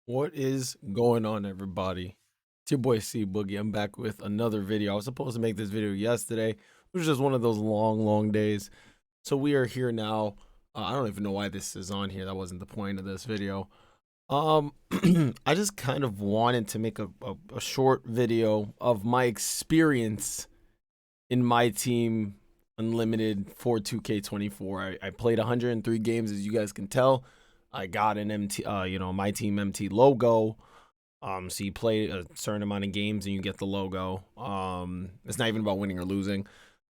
What is going on, everybody? It's your boy C Boogie. I'm back with another video. I was supposed to make this video yesterday. It was just one of those long days. So we are here now. I don't even know why this is on here. That wasn't the point of this video. Um, I just kind of wanted to make a short video of my experience in my team unlimited for 2K24. I played 103 games, as you guys can tell. I got an my team MT logo. So you play a certain amount of games and you get the logo. It's not even about winning or losing.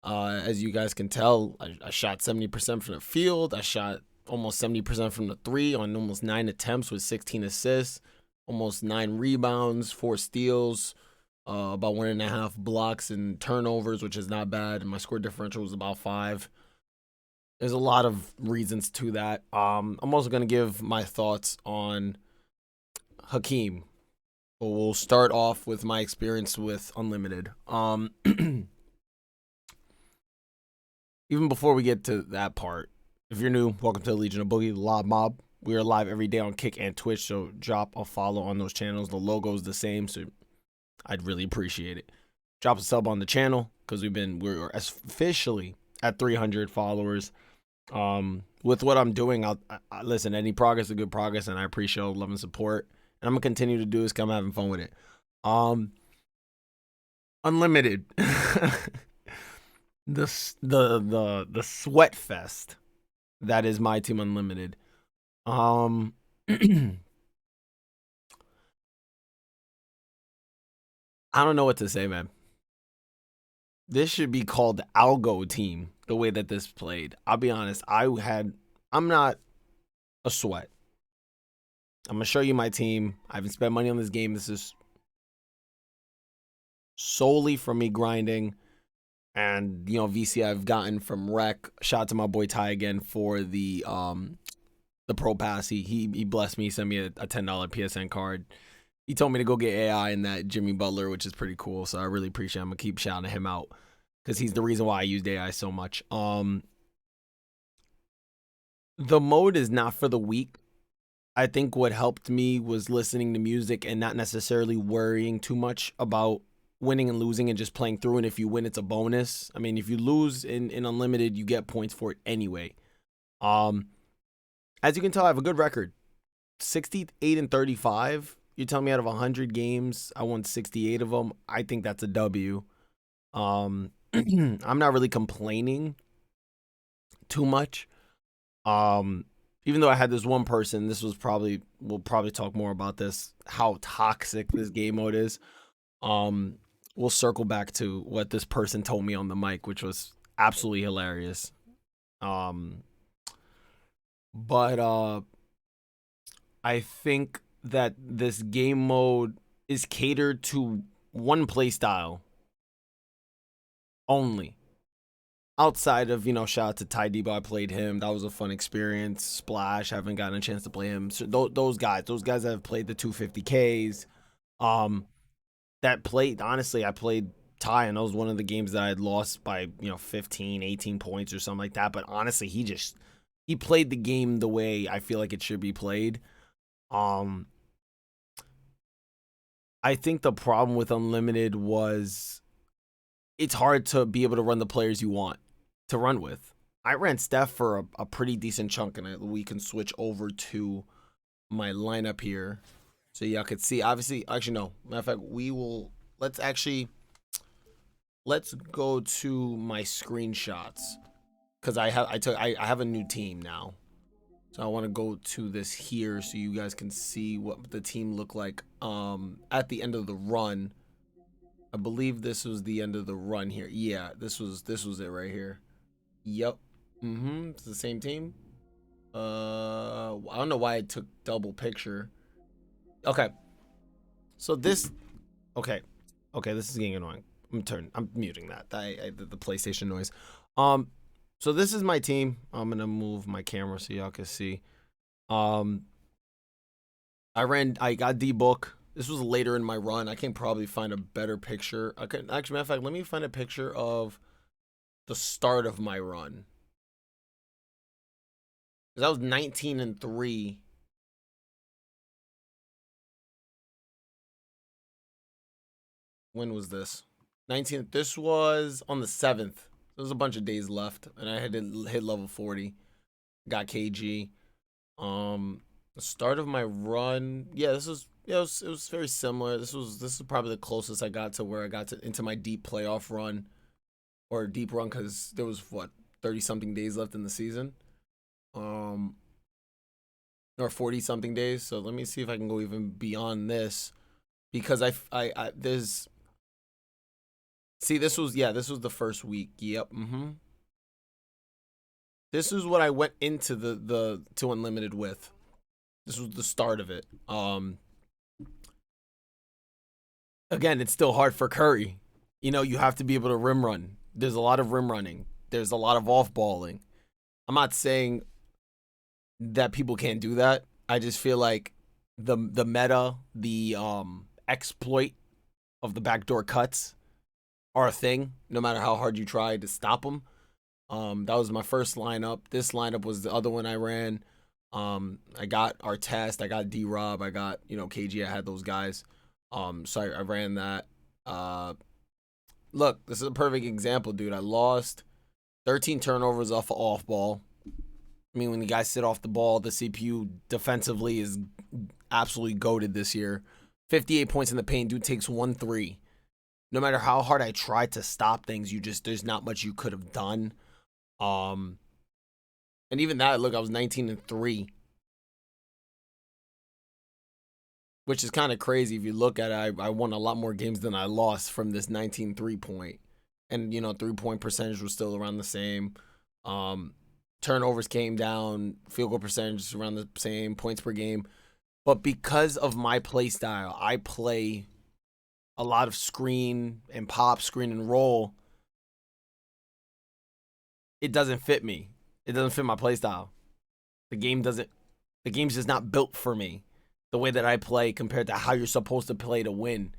As you guys can tell, I shot 70% from the field. I shot almost 70% from the three on almost 9 attempts with 16 assists, almost 9 rebounds, 4 steals, about 1.5 blocks and turnovers, which is not bad. And my score differential was about 5. There's a lot of reasons to that. I'm also gonna give my thoughts on Hakeem. But we'll start off with my experience with Unlimited. Even before we get to that part, if you're new, welcome to the Legion of Boogie, Live Mob. We are live every day on Kick and Twitch, so drop a follow on those channels. The logo is the same, so I'd really appreciate it. Drop a sub on the channel because we're officially at 300 followers. With what I'm doing, I listen. Any progress is good progress, and I appreciate all the love and support. And I'm gonna continue to do this. Cause I'm having fun with it. Unlimited, the sweat fest that is my team Unlimited. I don't know what to say, man. This should be called the Algo team. The way that this played, I'll be honest. I'm not a sweat. I'm gonna show you my team. I haven't spent money on this game. This is solely from me grinding and VC I've gotten from Rec. Shout out to my boy Ty again for the pro pass. He blessed me, sent me a $10 PSN card. He told me to go get AI in that Jimmy Butler, which is pretty cool. So I really appreciate it. I'm gonna keep shouting him out because he's the reason why I used AI so much. The mode is not for the weak. I think what helped me was listening to music and not necessarily worrying too much about winning and losing and just playing through. And if you win, it's a bonus. I mean, if you lose in Unlimited, you get points for it anyway. As you can tell, I have a good record. 68-35. You tell me out of 100 games, I won 68 of them. I think that's a W. I'm not really complaining too much. Even though I had this one person, we'll probably talk more about this, how toxic this game mode is. We'll circle back to what this person told me on the mic, which was absolutely hilarious. But I think that this game mode is catered to one play style only. Outside of, shout out to Ty Debo, I played him. That was a fun experience. Splash, haven't gotten a chance to play him. So those guys that have played the 250Ks, that played, honestly, I played Ty, and that was one of the games that I had lost by, 15, 18 points or something like that. But honestly, he played the game the way I feel like it should be played. I think the problem with Unlimited was it's hard to be able to run the players you want to run with. I ran Steph for a pretty decent chunk, and we can switch over to my lineup here so y'all could see. Obviously, actually, no. Matter of fact, let's go to my screenshots because I have a new team now. So I want to go to this here so you guys can see what the team looked like at the end of the run. I believe this was the end of the run here. Yeah, this was it right here. Yep. It's the same team. I don't know why I took double picture. Okay. So this okay. This is getting annoying. I'm muting that. The PlayStation noise. So this is my team. I'm gonna move my camera so y'all can see. I got D-Book. This was later in my run. I can probably find a better picture. Actually, matter of fact, let me find a picture of the start of my run. Because I was 19-3 When was this? 19th. This was on the 7th. There was a bunch of days left, and I had to hit level 40. Got KG. The start of my run. Yeah, this was. Yeah, it was very similar. This is probably the closest I got to where I got to into my deep playoff run or deep run because there was what 30 something days left in the season. Um, or 40 something days. So let me see if I can go even beyond this because there's see this was this was the first week. Yep. This is what I went into the to unlimited with. This was the start of it. Again, it's still hard for Curry. You know, you have to be able to rim run. There's a lot of rim running. There's a lot of off balling. I'm not saying that people can't do that. I just feel like the meta, the exploit of the backdoor cuts are a thing. No matter how hard you try to stop them. That was my first lineup. This lineup was the other one I ran. I got Artest, I got D-Rob, I got KG. I had those guys. So I ran that. Look, this is a perfect example, dude. I lost 13 turnovers off ball. I mean, when the guys sit off the ball, the CPU defensively is absolutely goated this year. 58 points in the paint. Dude takes 1-3. No matter how hard I tried to stop things, there's not much you could have done. And even that, look, I was 19-3. Which is kind of crazy if you look at it. I won a lot more games than I lost from this 19-3 point. And, 3-point percentage was still around the same. Turnovers came down. Field goal percentage around the same. Points per game. But because of my play style, I play a lot of screen and pop, screen and roll. It doesn't fit me. It doesn't fit my play style. The game's just not built for me. The way that I play compared to how you're supposed to play to win.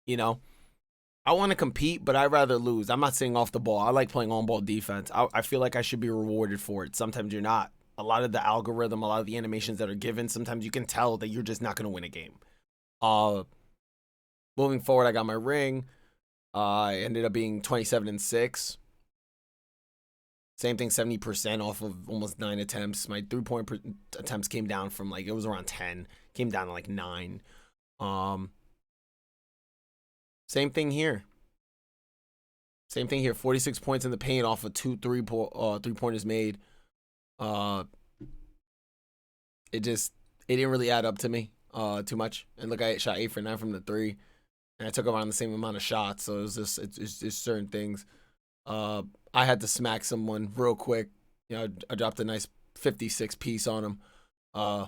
I want to compete, but I'd rather lose. I'm not saying off the ball. I like playing on-ball defense. I feel like I should be rewarded for it. Sometimes you're not. A lot of the algorithm, a lot of the animations that are given, sometimes you can tell that you're just not going to win a game. Moving forward, I got my ring. I ended up being 27-6. Same thing, 70% off of almost 9 attempts. My 3-point attempts came down from it was around 10. Came down to 9. Same thing here. 46 points in the paint off of 2 3-pointers made. It didn't really add up to me too much. And look, I shot 8 for 9 from the 3. And I took around the same amount of shots. So it's just certain things. I had to smack someone real quick. I dropped a nice 56 piece on him. I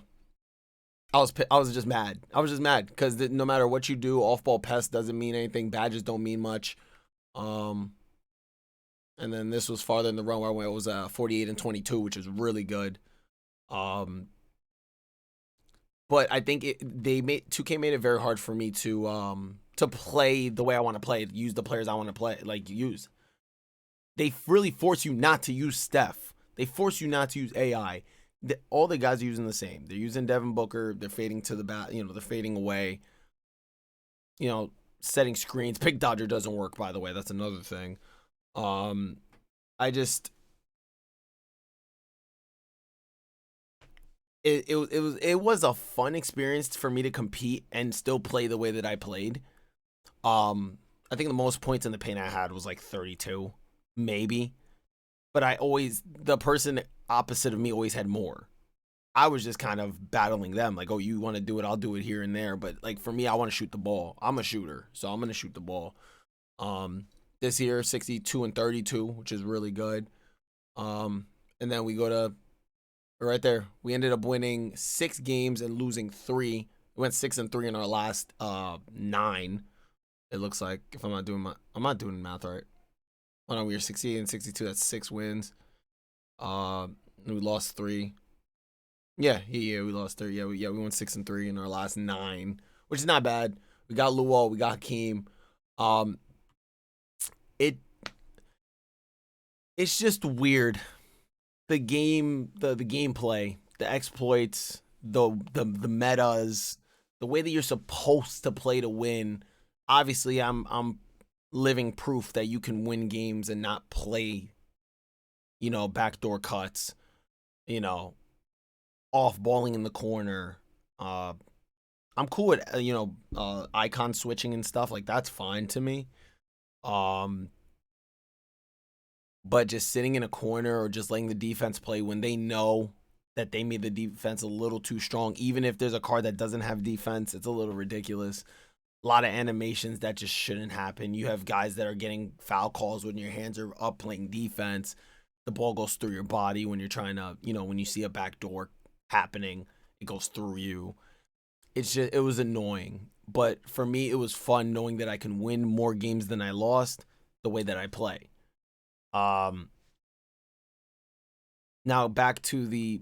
was just mad. I was just mad because no matter what you do, off-ball pest doesn't mean anything. Badges don't mean much. And then this was farther in the run where I was 48-22, which is really good. But I think 2K made it very hard for me to play the way I want to play, use the players I want to play, use. They really force you not to use Steph. They force you not to use AI. All the guys are using the same. They're using Devin Booker. They're fading to the bat. They're fading away. Setting screens. Pick Dodger doesn't work, by the way. That's another thing. It was a fun experience for me to compete and still play the way that I played. I think the most points in the paint I had was 32. Maybe. But the person opposite of me always had more. I was just kind of battling them. Oh, you want to do it, I'll do it here and there. But for me, I want to shoot the ball. I'm a shooter, so I'm going to shoot the ball. This year, 62-32, which is really good. And then we go to right there. We ended up winning 6 games and losing 3. We went 6-3 in our last 9. It looks like, if I'm not doing math right. Oh no, we were 68-62. That's 6 wins. We lost 3. Yeah, we lost 3. We went 6-3 in our last 9, which is not bad. We got Luol, we got Hakeem. It's just weird. The gameplay, the exploits, the metas, the way that you're supposed to play to win. obviously I'm living proof that you can win games and not play, backdoor cuts, you know, off balling in the corner. Uh, I'm cool with icon switching and stuff like that's fine to me. Um, but just sitting in a corner or just letting the defense play when they know that they made the defense a little too strong, even if there's a card that doesn't have defense, it's a little ridiculous. A lot of animations that just shouldn't happen. You have guys that are getting foul calls when your hands are up playing defense. The ball goes through your body when you're trying to, when you see a backdoor happening, it goes through you. It was annoying. But for me, it was fun knowing that I can win more games than I lost the way that I play. Now back to the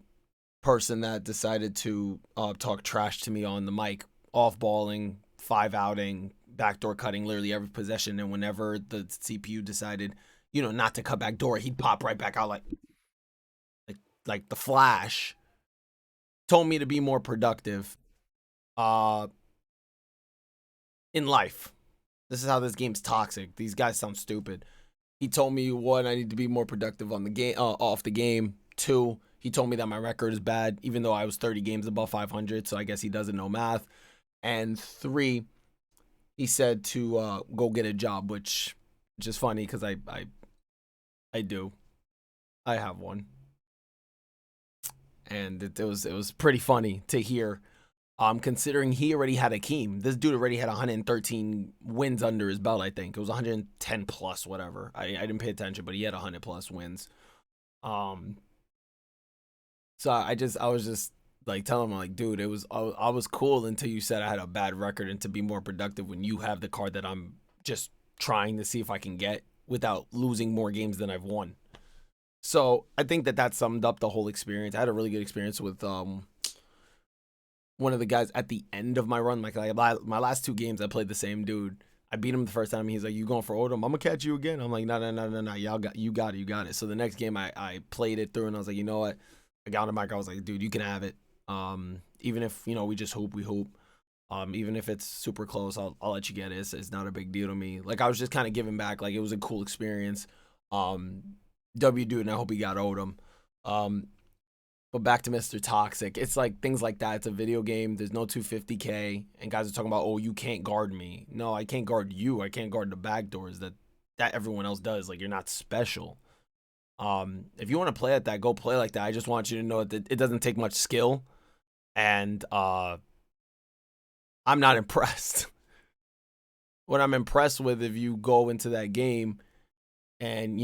person that decided to talk trash to me on the mic, off balling, five outing, backdoor cutting literally every possession, and whenever the CPU decided, not to cut back door, he'd pop right back out like the Flash. Told me to be more productive in life. This is how this game's toxic. These guys sound stupid. He told me, one, I need to be more productive on the game, off the game. Two, he told me that my record is bad, even though I was 30 games above 500. So I guess he doesn't know math. And three, he said to go get a job, which is funny because I do. I have one, and it was pretty funny to hear. Considering he already had Hakeem. This dude already had 113 wins under his belt, I think. It was 110 plus, whatever. I didn't pay attention, but he had 100 plus wins. So I was just like telling him, like, dude, I was cool until you said I had a bad record, and to be more productive when you have the card that I'm just trying to see if I can get without losing more games than I've won. So I think that summed up the whole experience. I had a really good experience with one of the guys at the end of my run. Like my last two games, I played the same dude. I beat him the first time. He's like, "You going for Odom? I'm gonna catch you again." I'm like, "No. You got it." So the next game, I played it through, and I was like, you know what? I got him back. I was like, dude, you can have it. Even if we just hoop, we hoop. Even if it's super close, I'll let you get it. It's not a big deal to me. Like I was just kind of giving back. Like it was a cool experience. W dude, and I hope he got Odom. But back to Mr. Toxic. It's like things like that. It's a video game. There's no 250K. And guys are talking about, oh, you can't guard me. No, I can't guard you. I can't guard the back doors that everyone else does. Like, you're not special. If you want to play at that, go play like that. I just want you to know that it doesn't take much skill. And I'm not impressed. What I'm impressed with, if you go into that game and,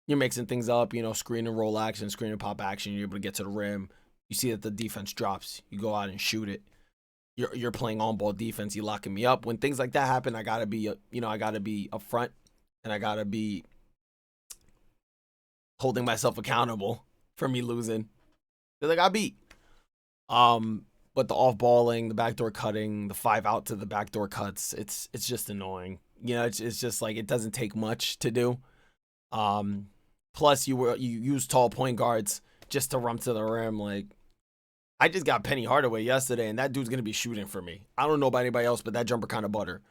you're mixing things up, screen and roll action, screen and pop action. You're able to get to the rim. You see that the defense drops. You go out and shoot it. You're playing on ball defense. You locking me up. When things like that happen, I gotta be upfront, and I gotta be holding myself accountable for me losing. Because I got beat. But the off balling, the backdoor cutting, the five out to the backdoor cuts, it's just annoying. It's just like it doesn't take much to do. Plus you use tall point guards just to run to the rim. Like, I just got Penny Hardaway yesterday, and that dude's gonna be shooting for me. I don't know about anybody else, but that jumper kind of butter.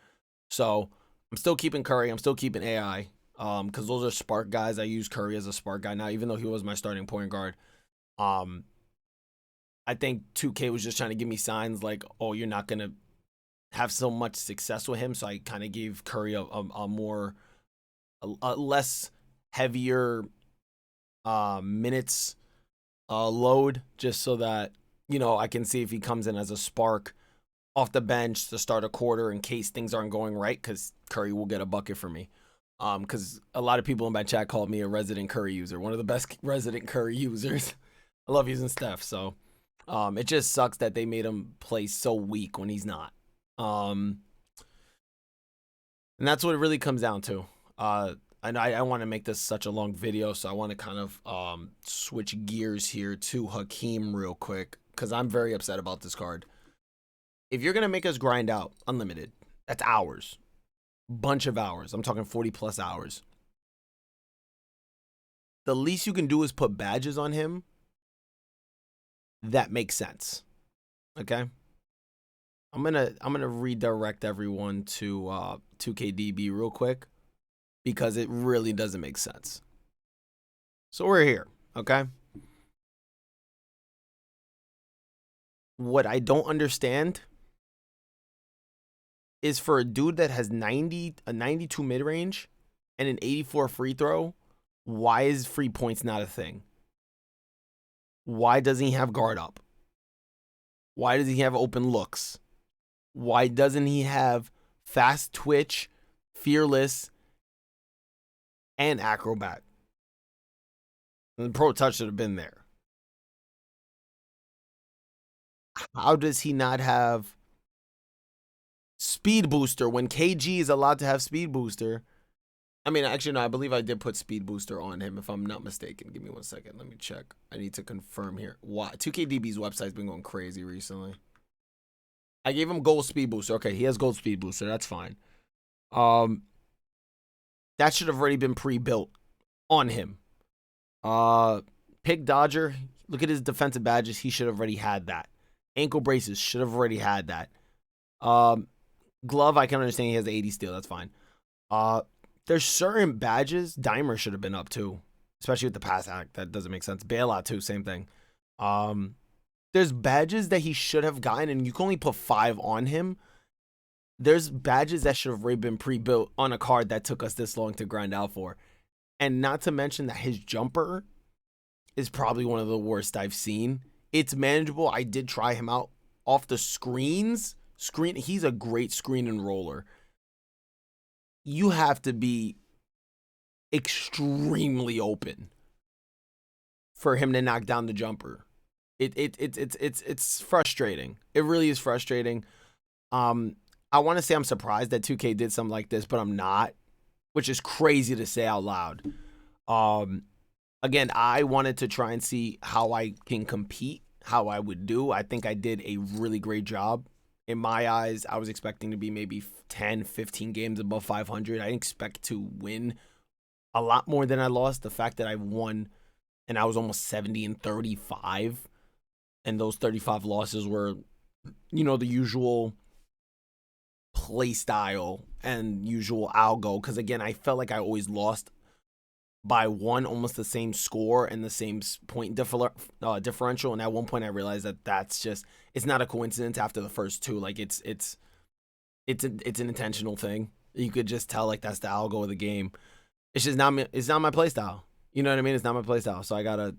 So I'm still keeping Curry. I'm still keeping AI. Because those are spark guys. I use Curry as a spark guy now, even though he was my starting point guard. I think 2K was just trying to give me signs like, oh, you're not gonna have so much success with him. So I kind of gave Curry a less heavier minutes load, just so that I can see if he comes in as a spark off the bench to start a quarter in case things aren't going right, because Curry will get a bucket for me. Because a lot of people in my chat called me a resident Curry user, one of the best resident Curry users. I love using Steph, so it just sucks that they made him play so weak when he's not. And that's what it really comes down to. And I want to make this such a long video, so I want to kind of switch gears here to Hakeem real quick, because I'm very upset about this card. If you're going to make us grind out unlimited, that's hours. Bunch of hours. I'm talking 40 plus hours. The least you can do is put badges on him. That makes sense. Okay? I'm gonna redirect everyone to 2KDB real quick because it really doesn't make sense. So we're here, okay? What I don't understand is for a dude that has a 92 mid range and an 84 free throw, why is free points not a thing? Why doesn't he have guard up? Why does he have open looks? Why doesn't he have fast twitch, fearless, and acrobat? And the pro touch should have been there. How does he not have speed booster when KG is allowed to have speed booster? I mean, actually, no, I believe I did put speed booster on him, if I'm not mistaken. Give me 1 second. Let me check. I need to confirm here. Why? 2KDB's website's been going crazy recently. I gave him gold speed booster. Okay, he has gold speed booster. That's fine. That should have already been pre-built on him. Pig Dodger, look at his defensive badges. He should have already had that. Ankle braces should have already had that. Glove, I can understand he has 80 steal. That's fine. There's certain badges Dimer should have been up too, especially with the pass hack. That doesn't make sense. Bailout too, same thing. There's badges that he should have gotten, and you can only put 5 on him. There's badges that should have already been pre-built on a card that took us this long to grind out for. And not to mention that his jumper is probably one of the worst I've seen. It's manageable. I did try him out off the screens. He's a great screen and roller. You have to be extremely open for him to knock down the jumper. It's frustrating. It really is frustrating. I want to say I'm surprised that 2K did something like this, but I'm not, which is crazy to say out loud. Again, I wanted to try and see how I can compete, how I would do. I think I did a really great job. In my eyes, I was expecting to be maybe 10, 15 games above 500. I didn't expect to win a lot more than I lost. The fact that I won and I was almost 70-35, and those 35 losses were, you know, the usual play style and usual algo. Because again, I felt like I always lost by one, almost the same score and the same point differential. And at one point I realized that that's just, it's not a coincidence after the first two. Like it's an intentional thing. You could just tell like that's the algo of the game. It's just not, it's not my play style. You know what I mean? It's not my play style. So I gotta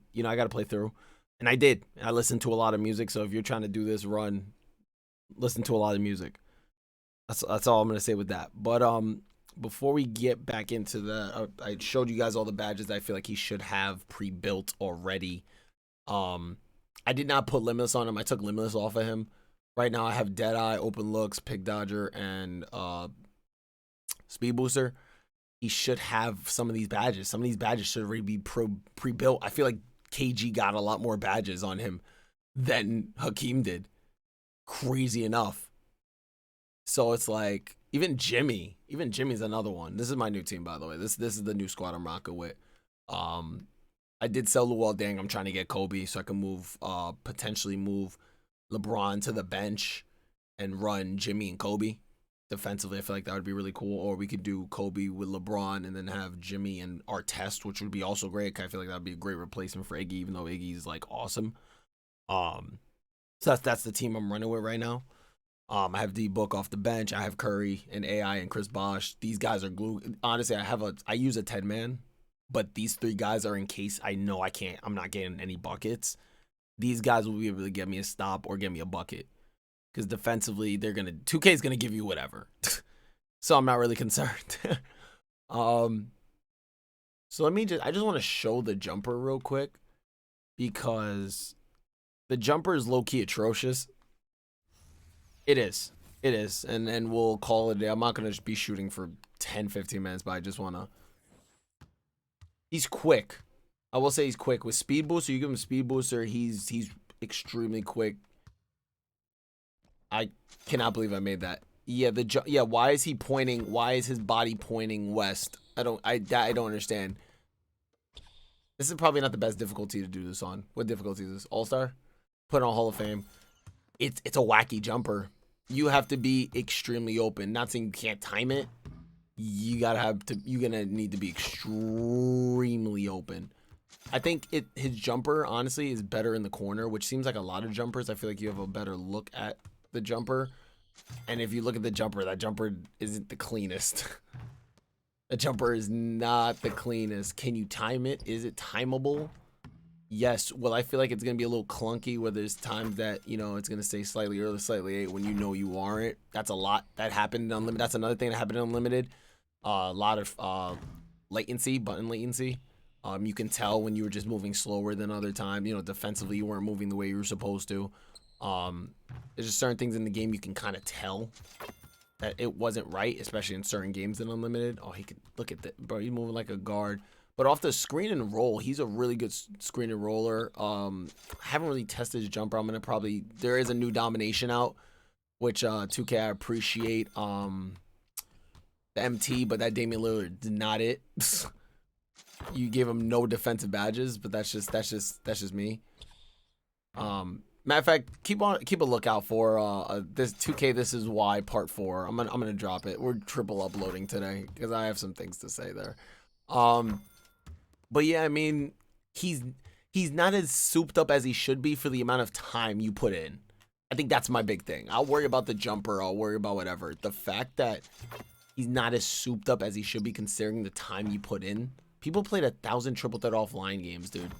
play through. And I did. I listened to a lot of music. So if you're trying to do this run, listen to a lot of music. That's all I'm gonna say with that. But before we get back into the, I showed you guys all the badges that I feel like he should have pre-built already. I did not put Limitless on him. I took Limitless off of him. Right now I have Deadeye, Open Looks, Pig Dodger, and Speed Booster. He should have some of these badges. Some of these badges should already be pre-built. I feel like KG got a lot more badges on him than Hakeem did. Crazy enough. So it's like, even Jimmy's another one. This is my new team, by the way. This is the new squad I'm rocking with. I did sell Luol Deng. I'm trying to get Kobe so I can move, potentially move LeBron to the bench and run Jimmy and Kobe defensively. I feel like that would be really cool. Or we could do Kobe with LeBron and then have Jimmy and Artest, which would be also great. I feel like that would be a great replacement for Iggy, even though Iggy's like awesome. So that's the team I'm running with right now. I have D-Book off the bench. I have Curry and AI and Chris Bosh. These guys are glue. Honestly, I use a 10-man, but these 3 guys are in case I know I'm not getting any buckets. These guys will be able to get me a stop or get me a bucket. Because defensively, 2K is gonna give you whatever. So I'm not really concerned. So I just want to show the jumper real quick because the jumper is low-key atrocious. It is. And we'll call it a day. I'm not going to just be shooting for 10, 15 minutes, but I just want to. He's quick. I will say he's quick. With Speed Booster, you give him Speed Booster, he's extremely quick. I cannot believe I made that. Yeah, why is he pointing? Why is his body pointing west? I don't understand. This is probably not the best difficulty to do this on. What difficulty is this? All-Star? Put on Hall of Fame. It's a wacky jumper. you have to be extremely open. Not saying you can't time it. You're gonna need to be extremely open. I think his jumper honestly is better in the corner, which seems like a lot of jumpers. I feel like you have a better look at the jumper. And if you look at the jumper, that jumper isn't the cleanest. The jumper is not the cleanest. Can you time it? Is it timeable? Yes. Well, I feel like it's going to be a little clunky where there's times that, you know, it's going to say slightly early, slightly late when you know you aren't. That's a lot that happened in Unlimited. That's another thing that happened in Unlimited. A lot of latency, button latency. You can tell when you were just moving slower than other time. You know, defensively, you weren't moving the way you were supposed to. There's just certain things in the game you can kind of tell that it wasn't right, especially in certain games in Unlimited. Oh, he could look at that, bro. He's moving like a guard. But off the screen and roll, he's a really good screen and roller. Haven't really tested his jumper. I'm gonna probably, there is a new domination out, which 2K I appreciate. The MT, but that Damian Lillard did not it. You gave him no defensive badges, but that's just me. Matter of fact, keep a lookout for this 2K. This is why part 4. I'm gonna drop it. We're triple uploading today because I have some things to say there. But yeah, I mean, he's not as souped up as he should be for the amount of time you put in. I think that's my big thing. I'll worry about the jumper. I'll worry about whatever. The fact that he's not as souped up as he should be considering the time you put in. People played 1,000 triple threat offline games, dude.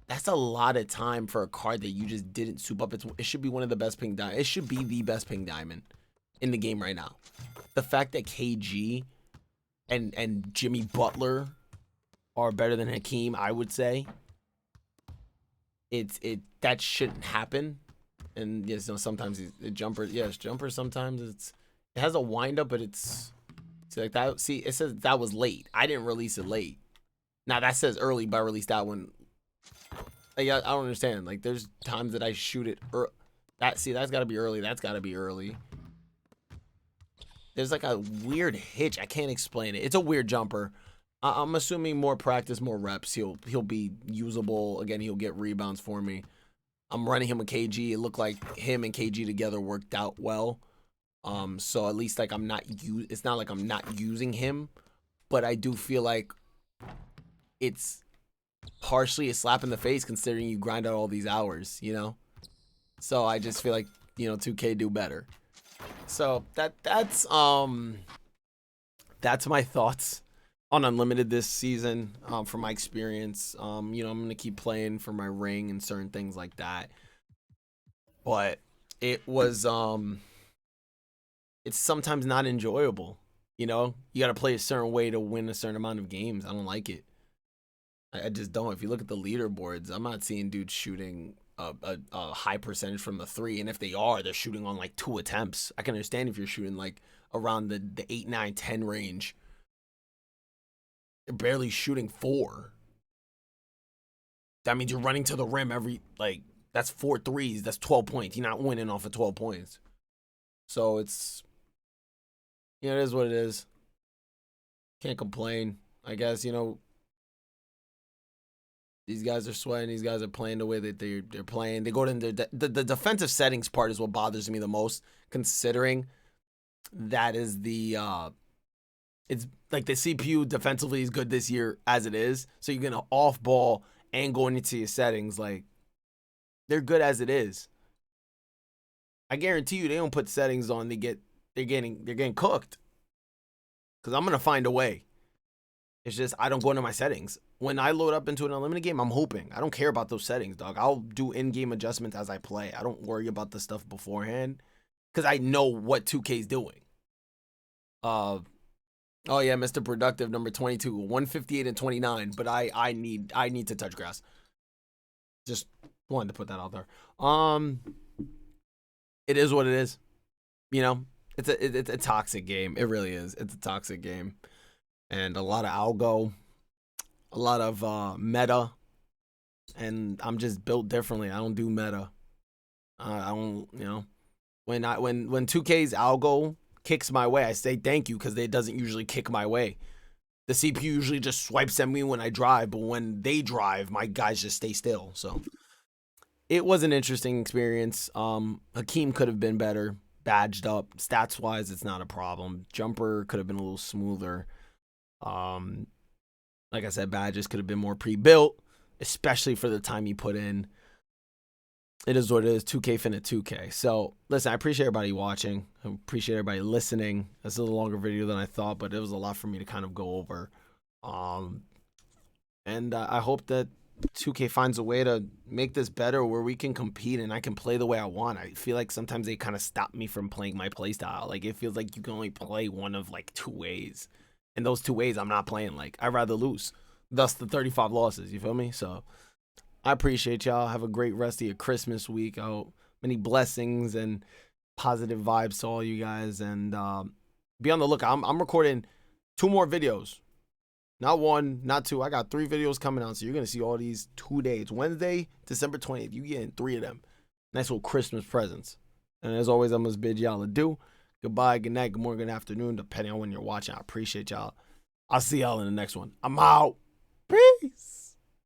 That's a lot of time for a card that you just didn't soup up. It should be one of the best pink diamonds. It should be the best pink diamond in the game right now. The fact that KG and Jimmy Butler are better than Hakeem, I would say. That shouldn't happen. And yes, you know, sometimes the jumper, yes, jumper sometimes it has a wind up, but it's like that. See, it says that was late. I didn't release it late. Now that says early, but I released that one. Like, I don't understand. Like, there's times that I shoot it. That's got to be early. That's got to be early. There's like a weird hitch. I can't explain it. It's a weird jumper. I'm assuming more practice, more reps. He'll be usable again. He'll get rebounds for me. I'm running him with KG. It looked like him and KG together worked out well. So at least like it's not like I'm not using him, but I do feel like it's partially a slap in the face considering you grind out all these hours, you know? So I just feel like, you know, 2K do better. So that's my thoughts on Unlimited this season, from my experience. You know, I'm gonna keep playing for my ring and certain things like that. But it was it's sometimes not enjoyable. You know, you gotta play a certain way to win a certain amount of games. I don't like it. I just don't. If you look at the leaderboards, I'm not seeing dudes shooting a high percentage from the 3. And if they are, they're shooting on like 2 attempts. I can understand if you're shooting like around the 8, 9, 10 range. They're barely shooting 4. That means you're running to the rim that's 4 threes. That's 12 points. You're not winning off of 12 points. So it's, you know, it is what it is. Can't complain. I guess, you know, these guys are sweating. These guys are playing the way that they're playing. They go to the defensive settings part is what bothers me the most, considering that is the it's like the CPU defensively is good this year as it is. So you're gonna off ball and going into your settings, like they're good as it is. I guarantee you they don't put settings on. They're getting cooked. Cause I'm gonna find a way. It's just I don't go into my settings. When I load up into an Unlimited game, I'm hooping. I don't care about those settings, dog. I'll do in-game adjustments as I play. I don't worry about the stuff beforehand because I know what 2K's doing. Oh yeah, Mr. Productive number 22, 158 and 29. But I need to touch grass. Just wanted to put that out there. It is what it is. You know, it's a toxic game. It really is. It's a toxic game. And a lot of algo, a lot of meta, and I'm just built differently. I don't do meta. I don't, you know, when 2K's algo kicks my way, I say thank you because it doesn't usually kick my way. The CPU usually just swipes at me when I drive, but when they drive, my guys just stay still. So it was an interesting experience. Hakeem could have been better, badged up. Stats wise, it's not a problem. Jumper could have been a little smoother. Like I said, badges could have been more pre-built, especially for the time you put in. It is what it is. 2K finna 2K. So listen, I appreciate everybody watching. I appreciate everybody listening. It's a little longer video than I thought, but it was a lot for me to kind of go over. And I hope that 2K finds a way to make this better where we can compete and I can play the way I want. I feel like sometimes they kind of stop me from playing my play style. Like, it feels like you can only play one of like 2 ways. And those 2 ways I'm not playing like. I'd rather lose. Thus the 35 losses, you feel me? So I appreciate y'all. Have a great rest of your Christmas week. I hope many blessings and positive vibes to all you guys. And be on the lookout. I'm recording 2 more videos. Not 1, not 2. I got 3 videos coming out. So you're going to see all these 2 days. Wednesday, December 20th. You getting 3 of them. Nice little Christmas presents. And as always, I must bid y'all adieu. Goodbye, good night, good morning, good afternoon, depending on when you're watching. I appreciate y'all. I'll see y'all in the next one. I'm out. Peace.